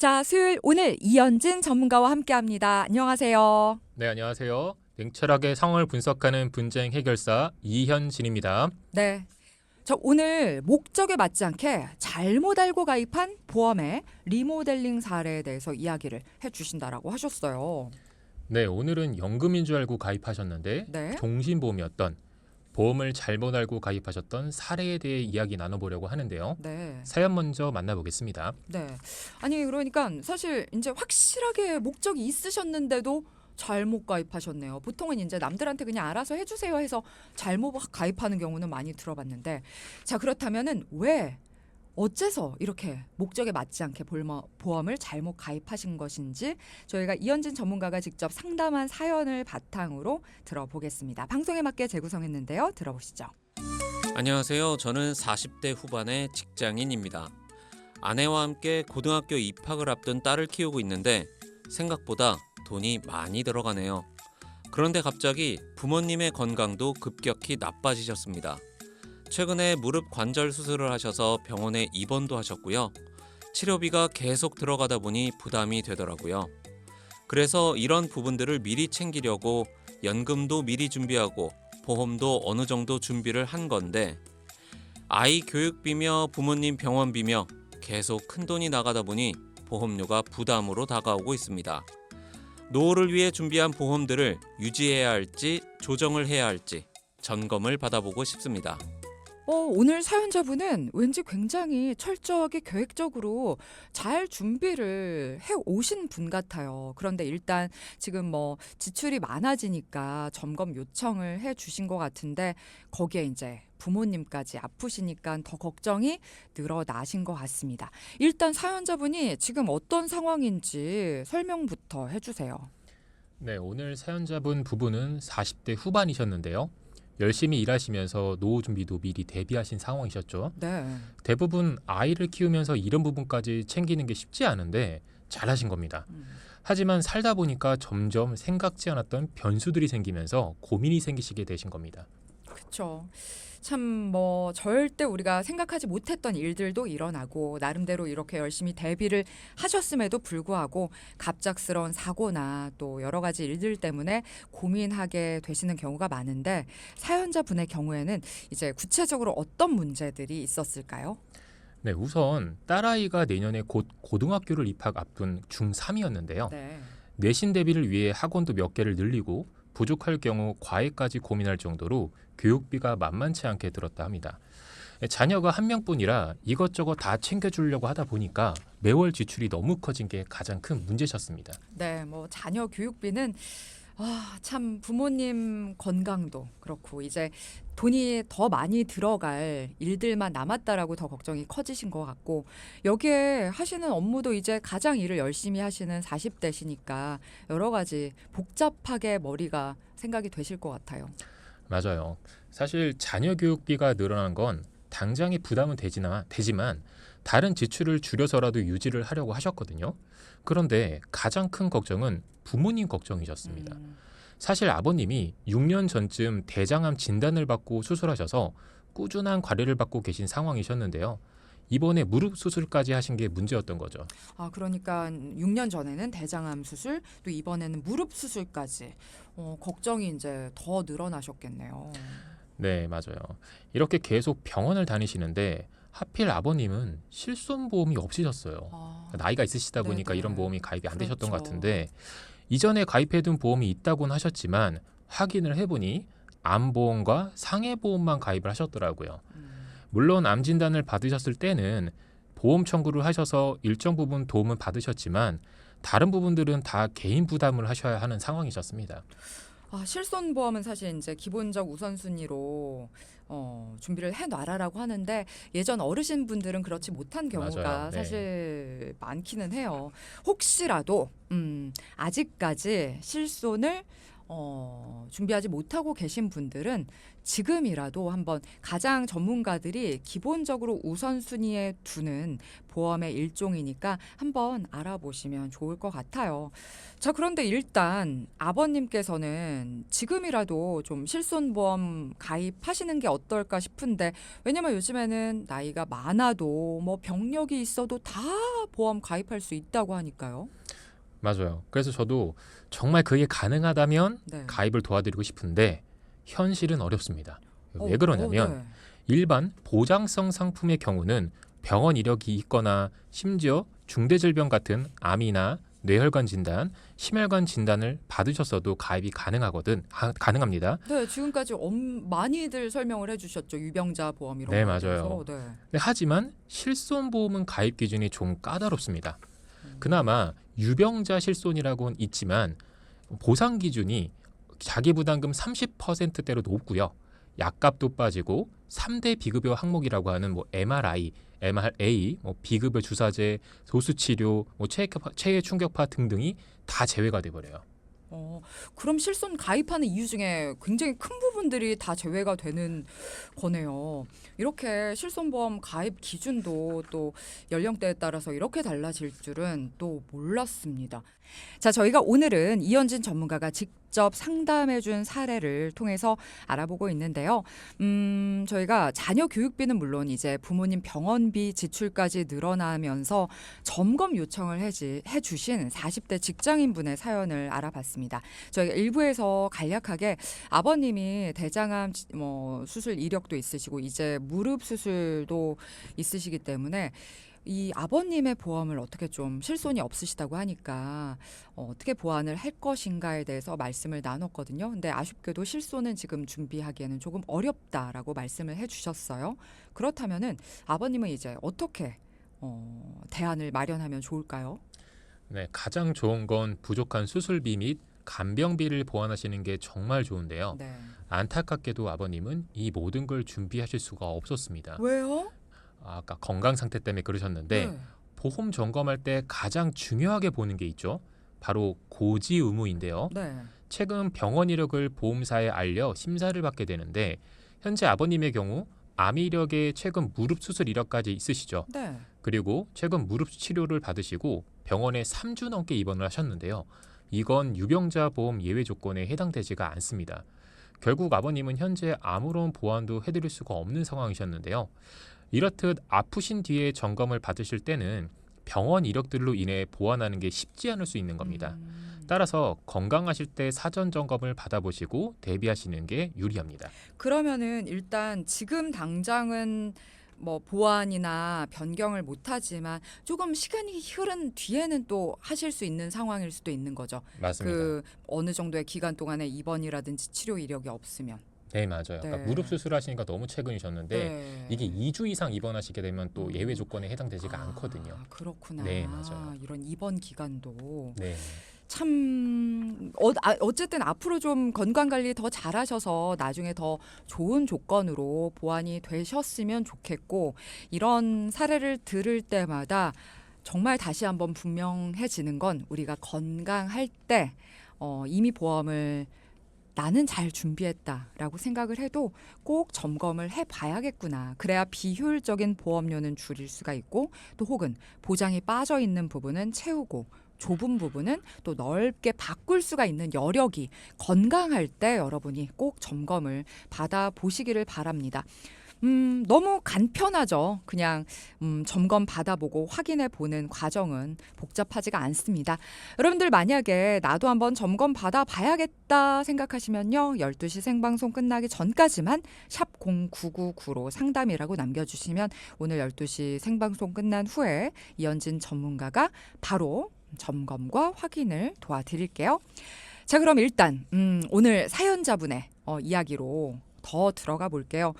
자, 수요일 오늘 이현진 전문가와 함께합니다. 안녕하세요. 네, 안녕하세요. 냉철하게 상황을 분석하는 분쟁 해결사 이현진입니다. 네. 저 오늘 목적에 맞지 않게 잘못 알고 가입한 보험의 리모델링 사례에 대해서 이야기를 해주신다라고 하셨어요. 네, 오늘은 연금인 줄 알고 가입하셨는데 네. 종신보험이었던 보험을 잘못 알고 가입하셨던 사례에 대해 이야기 나눠보려고 하는데요. 네. 사연 먼저 만나보겠습니다. 네. 아니 그러니까 사실 이제 확실하게 목적이 있으셨는데도 잘못 가입하셨네요. 보통은 이제 남들한테 그냥 알아서 해주세요 해서 잘못 가입하는 경우는 많이 들어봤는데, 자 그렇다면은 왜 어째서 이렇게 목적에 맞지 않게 보험을 잘못 가입하신 것인지 저희가 이현진 전문가가 직접 상담한 사연을 바탕으로 들어보겠습니다. 방송에 맞게 재구성했는데요. 들어보시죠. 안녕하세요. 저는 40대 후반의 직장인입니다. 아내와 함께 고등학교 입학을 앞둔 딸을 키우고 있는데 생각보다 돈이 많이 들어가네요. 그런데 갑자기 부모님의 건강도 급격히 나빠지셨습니다. 최근에 무릎 관절 수술을 하셔서 병원에 입원도 하셨고요. 치료비가 계속 들어가다 보니 부담이 되더라고요. 그래서 이런 부분들을 미리 챙기려고 연금도 미리 준비하고 보험도 어느 정도 준비를 한 건데, 아이 교육비며 부모님 병원비며 계속 큰돈이 나가다 보니 보험료가 부담으로 다가오고 있습니다. 노후를 위해 준비한 보험들을 유지해야 할지 조정을 해야 할지 점검을 받아보고 싶습니다. 오늘 사연자분은 왠지 굉장히 철저하게 계획적으로 잘 준비를 해 오신 분 같아요. 그런데 일단 지금 뭐 지출이 많아지니까 점검 요청을 해 주신 것 같은데, 거기에 이제 부모님까지 아프시니까 더 걱정이 늘어나신 것 같습니다. 일단 사연자분이 지금 어떤 상황인지 설명부터 해주세요. 네, 오늘 사연자분 부부는 40대 후반이셨는데요. 열심히 일하시면서 노후 준비도 미리 대비하신 상황이셨죠. 네. 대부분 아이를 키우면서 이런 부분까지 챙기는 게 쉽지 않은데 잘하신 겁니다. 하지만 살다 보니까 점점 생각지 않았던 변수들이 생기면서 고민이 생기시게 되신 겁니다. 그렇죠. 참 뭐 절대 우리가 생각하지 못했던 일들도 일어나고 나름대로 이렇게 열심히 대비를 하셨음에도 불구하고 갑작스러운 사고나 또 여러 가지 일들 때문에 고민하게 되시는 경우가 많은데, 사연자분의 경우에는 이제 구체적으로 어떤 문제들이 있었을까요? 네, 우선 딸아이가 내년에 곧 고등학교를 입학 앞둔 중3이었는데요. 네. 내신 대비를 위해 학원도 몇 개를 늘리고 부족할 경우 과외까지 고민할 정도로 교육비가 만만치 않게 들었다 합니다. 자녀가 한 명뿐이라 이것저것 다 챙겨주려고 하다 보니까 매월 지출이 너무 커진 게 가장 큰 문제셨습니다. 네, 뭐 자녀 교육비는 참 부모님 건강도 그렇고 이제 돈이 더 많이 들어갈 일들만 남았다라고 더 걱정이 커지신 것 같고, 여기에 하시는 업무도 이제 가장 일을 열심히 하시는 40대시니까 여러 가지 복잡하게 머리가 생각이 되실 것 같아요. 맞아요. 사실 자녀 교육비가 늘어난 건 당장의 부담은 되지만 다른 지출을 줄여서라도 유지를 하려고 하셨거든요. 그런데 가장 큰 걱정은 부모님 걱정이셨습니다. 사실 아버님이 6년 전쯤 대장암 진단을 받고 수술하셔서 꾸준한 관리를 받고 계신 상황이셨는데요. 이번에 무릎 수술까지 하신 게 문제였던 거죠. 그러니까 6년 전에는 대장암 수술, 또 이번에는 무릎 수술까지 걱정이 이제 더 늘어나셨겠네요. 네, 맞아요. 이렇게 계속 병원을 다니시는데 하필 아버님은 실손보험이 없으셨어요. 나이가 있으시다 보니까 네네. 이런 보험이 가입이 안 되셨던 것 그렇죠. 같은데, 이전에 가입해둔 보험이 있다고는 하셨지만 확인을 해보니 암보험과 상해보험만 가입을 하셨더라고요. 물론 암 진단을 받으셨을 때는 보험 청구를 하셔서 일정 부분 도움은 받으셨지만 다른 부분들은 다 개인 부담을 하셔야 하는 상황이셨습니다. 실손보험은 사실 이제 기본적 우선순위로 준비를 해놔라라고 하는데, 예전 어르신분들은 그렇지 못한 경우가 맞아요. 네. 사실 많기는 해요. 혹시라도 아직까지 실손을 준비하지 못하고 계신 분들은 지금이라도 한번 가장 전문가들이 기본적으로 우선순위에 두는 보험의 일종이니까 한번 알아보시면 좋을 것 같아요. 자, 그런데 일단 아버님께서는 지금이라도 좀 실손보험 가입하시는 게 어떨까 싶은데, 왜냐면 요즘에는 나이가 많아도 뭐 병력이 있어도 다 보험 가입할 수 있다고 하니까요. 맞아요. 그래서 저도 정말 그게 가능하다면 네. 가입을 도와드리고 싶은데 현실은 어렵습니다. 왜 네. 그러냐면 일반 보장성 상품의 경우는 병원 이력이 있거나 심지어 중대질병 같은 암이나 뇌혈관 진단, 심혈관 진단을 받으셨어도 가입이 가능합니다. 네, 지금까지 많이들 설명을 해주셨죠. 유병자 보험 이런 네, 거에 맞아요. 대해서. 네. 네, 하지만 실손보험은 가입 기준이 좀 까다롭습니다. 그나마 유병자 실손이라고는 있지만 보상 기준이 자기 부담금 30%대로 높고요. 약값도 빠지고 3대 비급여 항목이라고 하는 뭐 MRI, 뭐 비급여 주사제, 도수치료, 뭐 체해 충격파 등등이 다 제외가 돼 버려요. 그럼 실손 가입하는 이유 중에 굉장히 큰 부분들이 다 제외가 되는 거네요. 이렇게 실손보험 가입 기준도 또 연령대에 따라서 이렇게 달라질 줄은 또 몰랐습니다. 자, 저희가 오늘은 이현진 전문가가 직접 상담해준 사례를 통해서 알아보고 있는데요. 저희가 자녀 교육비는 물론 이제 부모님 병원비 지출까지 늘어나면서 점검 요청을 해주신 40대 직장인분의 사연을 알아봤습니다. 저희가 일부에서 간략하게 아버님이 대장암 수술 이력도 있으시고 이제 무릎 수술도 있으시기 때문에 이 아버님의 보험을 어떻게 좀 실손이 없으시다고 하니까 어떻게 보완을 할 것인가에 대해서 말씀을 나눴거든요. 근데 아쉽게도 실손은 지금 준비하기에는 조금 어렵다라고 말씀을 해주셨어요. 그렇다면은 아버님은 이제 어떻게 대안을 마련하면 좋을까요? 네, 가장 좋은 건 부족한 수술비 및 간병비를 보완하시는 게 정말 좋은데요. 네. 안타깝게도 아버님은 이 모든 걸 준비하실 수가 없었습니다. 왜요? 아까 건강 상태 때문에 그러셨는데 네. 보험 점검할 때 가장 중요하게 보는 게 있죠. 바로 고지 의무인데요. 네. 최근 병원 이력을 보험사에 알려 심사를 받게 되는데 현재 아버님의 경우 암 이력에 최근 무릎 수술 이력까지 있으시죠. 네. 그리고 최근 무릎 치료를 받으시고 병원에 3주 넘게 입원을 하셨는데요. 이건 유병자 보험 예외 조건에 해당되지가 않습니다. 결국 아버님은 현재 아무런 보완도 해드릴 수가 없는 상황이셨는데요. 이렇듯 아프신 뒤에 점검을 받으실 때는 병원 이력들로 인해 보완하는 게 쉽지 않을 수 있는 겁니다. 따라서 건강하실 때 사전 점검을 받아보시고 대비하시는 게 유리합니다. 그러면은 일단 지금 당장은 뭐 보완이나 변경을 못하지만 조금 시간이 흐른 뒤에는 또 하실 수 있는 상황일 수도 있는 거죠. 맞습니다. 그 어느 정도의 기간 동안에 입원이라든지 치료 이력이 없으면. 네, 맞아요. 네. 아까 무릎 수술하시니까 너무 최근이셨는데 네. 이게 2주 이상 입원하시게 되면 또 예외 조건에 해당되지가 않거든요. 그렇구나. 네, 맞아요. 이런 입원 기간도 네. 참 어쨌든 앞으로 좀 건강 관리 더 잘하셔서 나중에 더 좋은 조건으로 보완이 되셨으면 좋겠고, 이런 사례를 들을 때마다 정말 다시 한번 분명해지는 건 우리가 건강할 때 이미 보험을 나는 잘 준비했다라고 생각을 해도 꼭 점검을 해봐야겠구나. 그래야 비효율적인 보험료는 줄일 수가 있고, 또 혹은 보장이 빠져 있는 부분은 채우고 좁은 부분은 또 넓게 바꿀 수가 있는 여력이 건강할 때 여러분이 꼭 점검을 받아보시기를 바랍니다. 너무 간편하죠. 그냥 점검 받아보고 확인해 보는 과정은 복잡하지가 않습니다. 여러분들 만약에 나도 한번 점검 받아봐야겠다 생각하시면요. 12시 생방송 끝나기 전까지만 샵 0999로 상담이라고 남겨주시면 오늘 12시 생방송 끝난 후에 이현진 전문가가 바로 점검과 확인을 도와드릴게요. 자, 그럼 일단 오늘 사연자분의 이야기로 더 들어가 볼게요.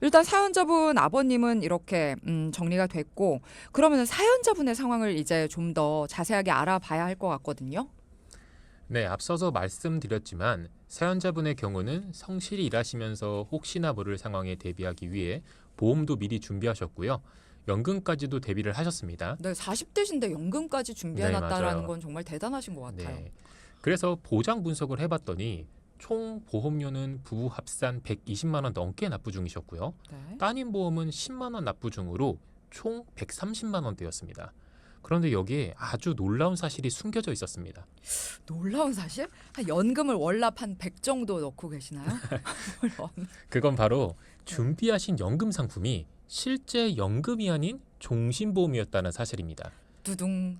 일단 사연자분 아버님은 이렇게 정리가 됐고, 그러면 사연자분의 상황을 이제 좀 더 자세하게 알아봐야 할 것 같거든요. 네, 앞서서 말씀드렸지만 사연자분의 경우는 성실히 일하시면서 혹시나 모를 상황에 대비하기 위해 보험도 미리 준비하셨고요. 연금까지도 대비를 하셨습니다. 네, 40대신데 연금까지 준비해놨다라는 맞아요. 건 정말 대단하신 것 같아요. 네. 그래서 보장 분석을 해봤더니 총 보험료는 부부 합산 120만 원 넘게 납부 중이셨고요. 네. 따님 보험은 10만 원 납부 중으로 총 130만 원대였습니다. 그런데 여기에 아주 놀라운 사실이 숨겨져 있었습니다. 놀라운 사실? 연금을 월납 한 100 정도 넣고 계시나요? 물론. 그건 바로 준비하신 연금 상품이 실제 연금이 아닌 종신보험이었다는 사실입니다. 두둥.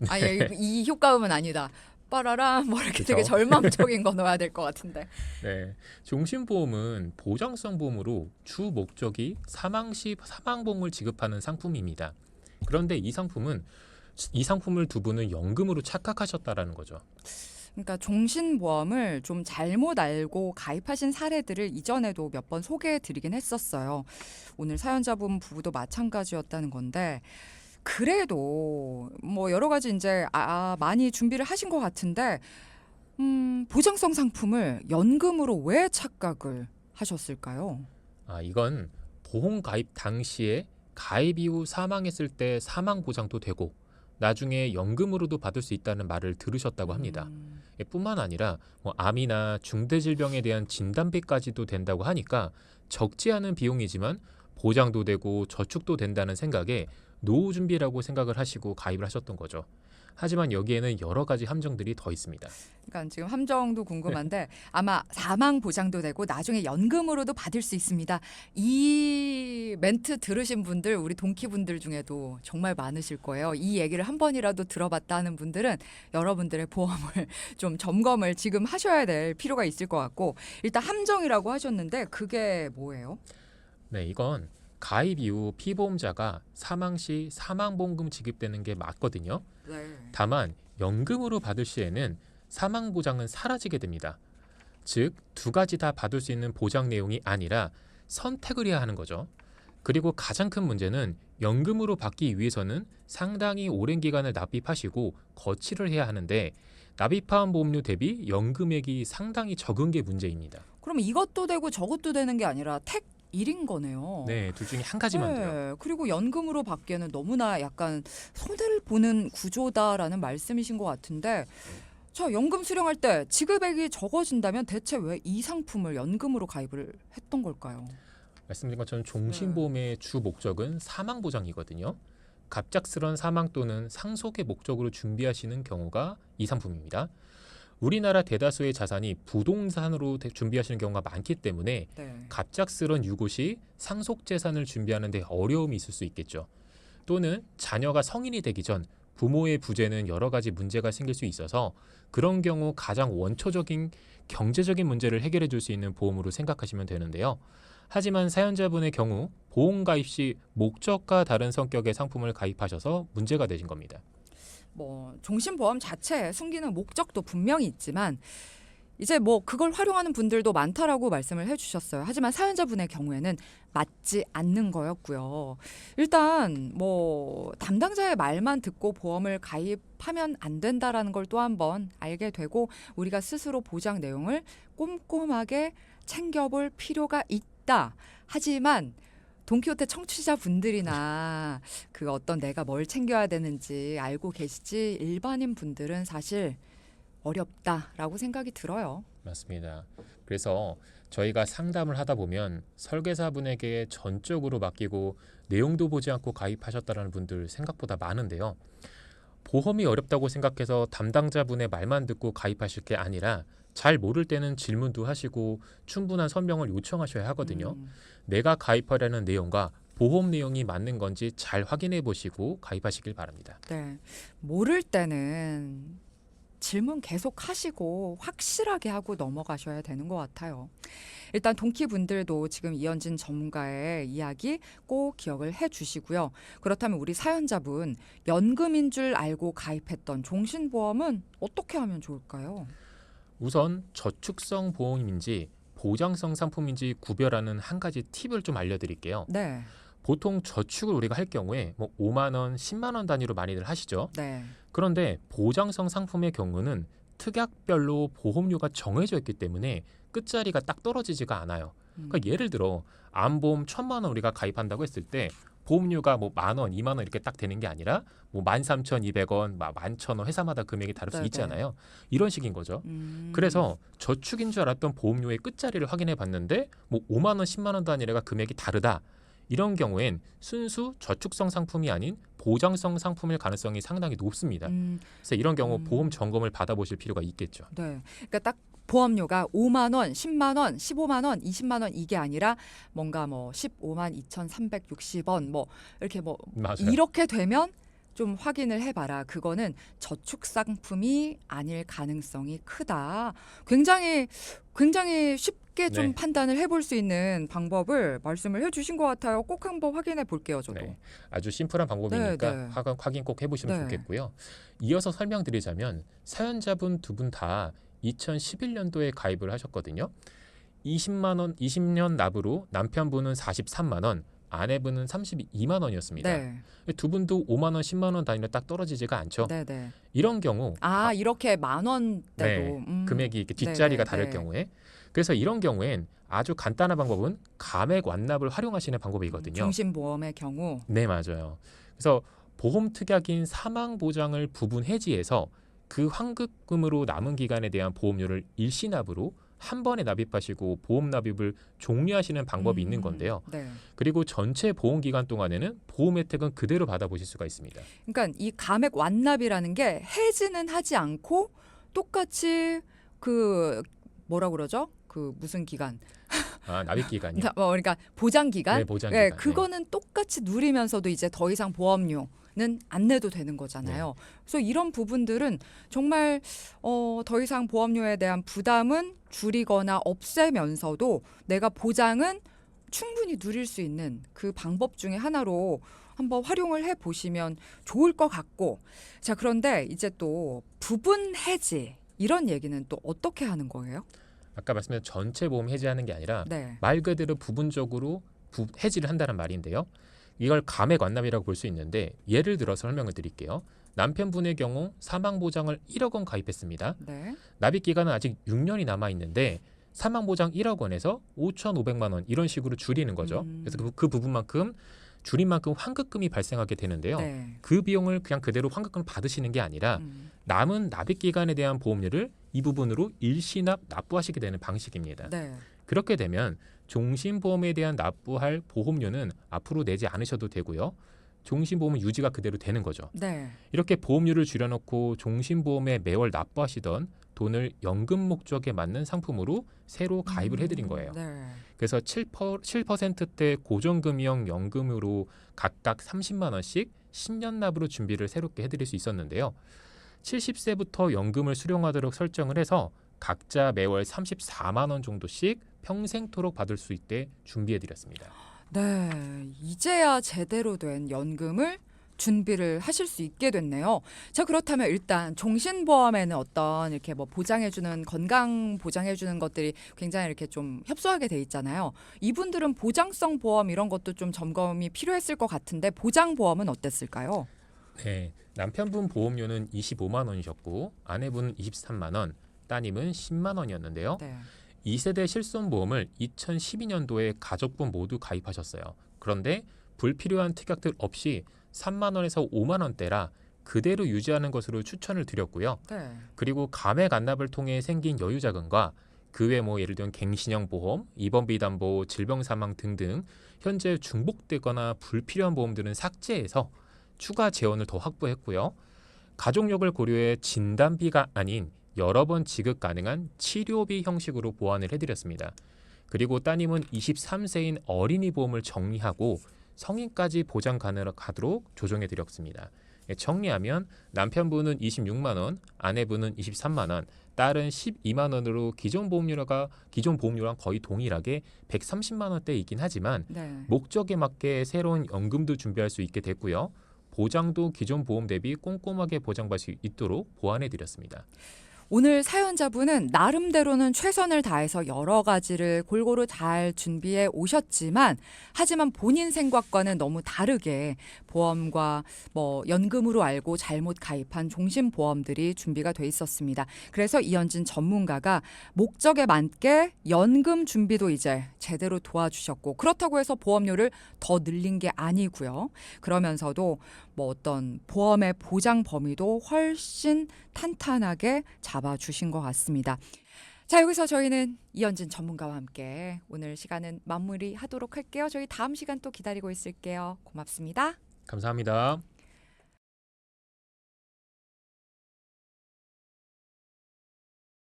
이 효과음은 아니다. 빠라라 뭐 이렇게 그쵸? 되게 절망적인 거 넣어야 될 것 같은데. 네, 종신보험은 보장성 보험으로 주 목적이 사망 시 사망보험을 지급하는 상품입니다. 그런데 이 상품을 두 분은 연금으로 착각하셨다라는 거죠. 그러니까 종신보험을 좀 잘못 알고 가입하신 사례들을 이전에도 몇 번 소개해드리긴 했었어요. 오늘 사연자분 부부도 마찬가지였다는 건데 그래도 뭐 여러 가지 이제 많이 준비를 하신 것 같은데 보장성 상품을 연금으로 왜 착각을 하셨을까요? 이건 보험 가입 당시에 가입 이후 사망했을 때 사망 보장도 되고 나중에 연금으로도 받을 수 있다는 말을 들으셨다고 합니다. 뿐만 아니라 뭐 암이나 중대질병에 대한 진단비까지도 된다고 하니까 적지 않은 비용이지만 보장도 되고 저축도 된다는 생각에 노후 준비라고 생각을 하시고 가입을 하셨던 거죠. 하지만 여기에는 여러 가지 함정들이 더 있습니다. 그러니까 지금 함정도 궁금한데 아마 사망 보장도 되고 나중에 연금으로도 받을 수 있습니다. 이 멘트 들으신 분들 우리 동키분들 중에도 정말 많으실 거예요. 이 얘기를 한 번이라도 들어봤다는 분들은 여러분들의 보험을 좀 점검을 지금 하셔야 될 필요가 있을 것 같고 일단 함정이라고 하셨는데 그게 뭐예요? 네, 이건 가입 이후 피보험자가 사망 시 사망보험금 지급되는 게 맞거든요. 네. 다만 연금으로 받을 시에는 사망보장은 사라지게 됩니다. 즉, 두 가지 다 받을 수 있는 보장 내용이 아니라 선택을 해야 하는 거죠. 그리고 가장 큰 문제는 연금으로 받기 위해서는 상당히 오랜 기간을 납입하시고 거치를 해야 하는데 납입한 보험료 대비 연금액이 상당히 적은 게 문제입니다. 그러면 이것도 되고 저것도 되는 게 아니라 택 1인 거네요. 네, 둘 중에 한 가지만 돼요. 네, 그리고 연금으로 받기에는 너무나 약간 손해를 보는 구조다라는 말씀이신 것 같은데 자, 연금 수령할 때 지급액이 적어진다면 대체 왜 이 상품을 연금으로 가입을 했던 걸까요? 말씀드린 것처럼 종신보험의 주 목적은 사망보장이거든요. 갑작스런 사망 또는 상속의 목적으로 준비하시는 경우가 이 상품입니다. 우리나라 대다수의 자산이 부동산으로 준비하시는 경우가 많기 때문에 네. 갑작스런 유고 시 상속 재산을 준비하는 데 어려움이 있을 수 있겠죠. 또는 자녀가 성인이 되기 전 부모의 부재는 여러 가지 문제가 생길 수 있어서 그런 경우 가장 원초적인 경제적인 문제를 해결해 줄 수 있는 보험으로 생각하시면 되는데요. 하지만 사연자분의 경우 보험 가입 시 목적과 다른 성격의 상품을 가입하셔서 문제가 되신 겁니다. 뭐 종신보험 자체에 숨기는 목적도 분명히 있지만 이제 뭐 그걸 활용하는 분들도 많다라고 말씀을 해주셨어요. 하지만 사연자분의 경우에는 맞지 않는 거였고요. 일단 뭐 담당자의 말만 듣고 보험을 가입하면 안 된다라는 걸 또 한 번 알게 되고 우리가 스스로 보장 내용을 꼼꼼하게 챙겨볼 필요가 있다. 하지만 돈키호테 청취자분들이나 그 어떤 내가 뭘 챙겨야 되는지 알고 계시지 일반인 분들은 사실 어렵다라고 생각이 들어요. 맞습니다. 그래서 저희가 상담을 하다 보면 설계사분에게 전적으로 맡기고 내용도 보지 않고 가입하셨다는 분들 생각보다 많은데요. 보험이 어렵다고 생각해서 담당자분의 말만 듣고 가입하실 게 아니라 잘 모를 때는 질문도 하시고 충분한 설명을 요청하셔야 하거든요. 내가 가입하려는 내용과 보험 내용이 맞는 건지 잘 확인해 보시고 가입하시길 바랍니다. 네, 모를 때는 질문 계속 하시고 확실하게 하고 넘어가셔야 되는 것 같아요. 일단 동키분들도 지금 이현진 전문가의 이야기 꼭 기억을 해주시고요. 그렇다면 우리 사연자분 연금인 줄 알고 가입했던 종신보험은 어떻게 하면 좋을까요? 우선 저축성 보험인지 보장성 상품인지 구별하는 한 가지 팁을 좀 알려드릴게요. 네, 보통 저축을 우리가 할 경우에 뭐 5만 원, 10만 원 단위로 많이들 하시죠. 네, 그런데 보장성 상품의 경우는 특약별로 보험료가 정해져 있기 때문에 끝자리가 딱 떨어지지가 않아요. 그러니까 예를 들어 암보험 1,000만 원 우리가 가입한다고 했을 때 보험료가 뭐 10,000원, 20,000원 이렇게 딱 되는 게 아니라 뭐 13,200원, 11,000원 회사마다 금액이 다를 수 네네. 있잖아요. 이런 식인 거죠. 그래서 저축인 줄 알았던 보험료의 끝자리를 확인해 봤는데 뭐 5만 원, 10만 원 단위가 금액이 다르다. 이런 경우엔 순수 저축성 상품이 아닌 보장성 상품일 가능성이 상당히 높습니다. 그래서 이런 경우 보험 점검을 받아보실 필요가 있겠죠. 네. 그러니까 딱 보험료가 5만 원, 10만 원, 15만 원, 20만 원 이게 아니라 뭔가 뭐 15만 2,360원 뭐 이렇게 뭐 맞아요. 이렇게 되면 좀 확인을 해봐라. 그거는 저축 상품이 아닐 가능성이 크다. 굉장히 쉽게 좀 네. 판단을 해볼 수 있는 방법을 말씀을 해주신 것 같아요. 꼭 한번 확인해 볼게요, 저도. 네, 아주 심플한 방법이니까 네, 네. 확인 꼭 해보시면 네. 좋겠고요. 이어서 설명드리자면 사연자분 두 분 다 2011년도에 가입을 하셨거든요. 20만 원, 20년 납으로 남편분은 43만 원, 아내분은 32만 원이었습니다. 네, 두 분도 5만 원, 10만 원 단위로 딱 떨어지지가 않죠. 네, 네. 이런 경우 이렇게 만 원대도 네, 금액이 이렇게 뒷자리가 네, 네, 다를 네. 경우에 그래서 이런 경우엔 아주 간단한 방법은 감액 완납을 활용하시는 방법이거든요. 종신보험의 경우. 네, 맞아요. 그래서 보험 특약인 사망 보장을 부분 해지해서 그 환급금으로 남은 기간에 대한 보험료를 일시납으로 한 번에 납입하시고 보험 납입을 종료하시는 방법이 있는 건데요. 네. 그리고 전체 보험 기간 동안에는 보험 혜택은 그대로 받아보실 수가 있습니다. 그러니까 이 감액 완납이라는 게 해지는 하지 않고 똑같이 그 뭐라 그러죠? 그 무슨 기간? 납입 기간이요. 그러니까 보장 기간. 네, 보장 네, 기간. 그거는 똑같이 누리면서도 이제 더 이상 보험료는 안 내도 되는 거잖아요. 그래서 이런 부분들은 정말 더 이상 보험료에 대한 부담은 줄이거나 없애면서도 내가 보장은 충분히 누릴 수 있는 그 방법 중에 하나로 한번 활용을 해 보시면 좋을 것 같고. 자, 그런데 이제 또 부분 해지 이런 얘기는 또 어떻게 하는 거예요? 아까 말씀드린 전체 보험 해지하는 게 아니라 네. 말 그대로 부분적으로 해지를 한다는 말인데요. 이걸 감액 완납이라고 볼 수 있는데 예를 들어서 설명을 드릴게요. 남편분의 경우 사망보장을 1억 원 가입했습니다. 네. 납입 기간은 아직 6년이 남아 있는데 사망보장 1억 원에서 5,500만 원 이런 식으로 줄이는 거죠. 그래서 그 부분만큼 줄인 만큼 환급금이 발생하게 되는데요. 네. 그 비용을 그냥 그대로 환급금을 받으시는 게 아니라 남은 납입 기간에 대한 보험료를 이 부분으로 일시납 납부하시게 되는 방식입니다. 네. 그렇게 되면 종신보험에 대한 납부할 보험료는 앞으로 내지 않으셔도 되고요. 종신보험은 유지가 그대로 되는 거죠. 네. 이렇게 보험료를 줄여놓고 종신보험에 매월 납부하시던 돈을 연금 목적에 맞는 상품으로 새로 가입을 해드린 거예요. 네. 그래서 7%대 고정금형 연금으로 각각 30만 원씩 10년 납으로 준비를 새롭게 해드릴 수 있었는데요. 70세부터 연금을 수령하도록 설정을 해서 각자 매월 34만 원 정도씩 평생토록 받을 수 있게 준비해드렸습니다. 네. 이제야 제대로 된 연금을 준비를 하실 수 있게 됐네요. 자, 그렇다면 일단 종신보험에는 어떤 이렇게 뭐 보장해주는 건강 보장해주는 것들이 굉장히 이렇게 좀 협소하게 돼 있잖아요. 이분들은 보장성 보험 이런 것도 좀 점검이 필요했을 것 같은데 보장보험은 어땠을까요? 네, 남편분 보험료는 25만 원이셨고 아내분은 23만 원, 따님은 10만 원이었는데요. 네. 2세대 실손보험을 2012년도에 가족분 모두 가입하셨어요. 그런데 불필요한 특약들 없이 3만 원에서 5만 원대라 그대로 유지하는 것으로 추천을 드렸고요. 네. 그리고 감액 안납을 통해 생긴 여유자금과 그 외 뭐 예를 들면 갱신형 보험, 입원비 담보, 질병 사망 등등 현재 중복되거나 불필요한 보험들은 삭제해서 추가 재원을 더 확보했고요. 가족력을 고려해 진단비가 아닌 여러 번 지급 가능한 치료비 형식으로 보완을 해드렸습니다. 그리고 따님은 23세인 어린이 보험을 정리하고 성인까지 보장 가능하도록 조정해드렸습니다. 정리하면 남편분은 26만 원, 아내분은 23만 원, 딸은 12만 원으로 기존 보험료랑 거의 동일하게 130만 원대이긴 하지만 네. 목적에 맞게 새로운 연금도 준비할 수 있게 됐고요. 보장도 기존 보험 대비 꼼꼼하게 보장받을 수 있도록 보완해드렸습니다. 오늘 사연자분은 나름대로는 최선을 다해서 여러 가지를 골고루 잘 준비해 오셨지만 하지만 본인 생각과는 너무 다르게 보험과 뭐 연금으로 알고 잘못 가입한 종신보험들이 준비가 돼 있었습니다. 그래서 이현진 전문가가 목적에 맞게 연금 준비도 이제 제대로 도와주셨고 그렇다고 해서 보험료를 더 늘린 게 아니고요. 그러면서도 뭐 어떤 보험의 보장 범위도 훨씬 탄탄하게 잡아주신 것 같습니다. 자, 여기서 저희는 이현진 전문가와 함께 오늘 시간은 마무리하도록 할게요. 저희 다음 시간 또 기다리고 있을게요. 고맙습니다. 감사합니다.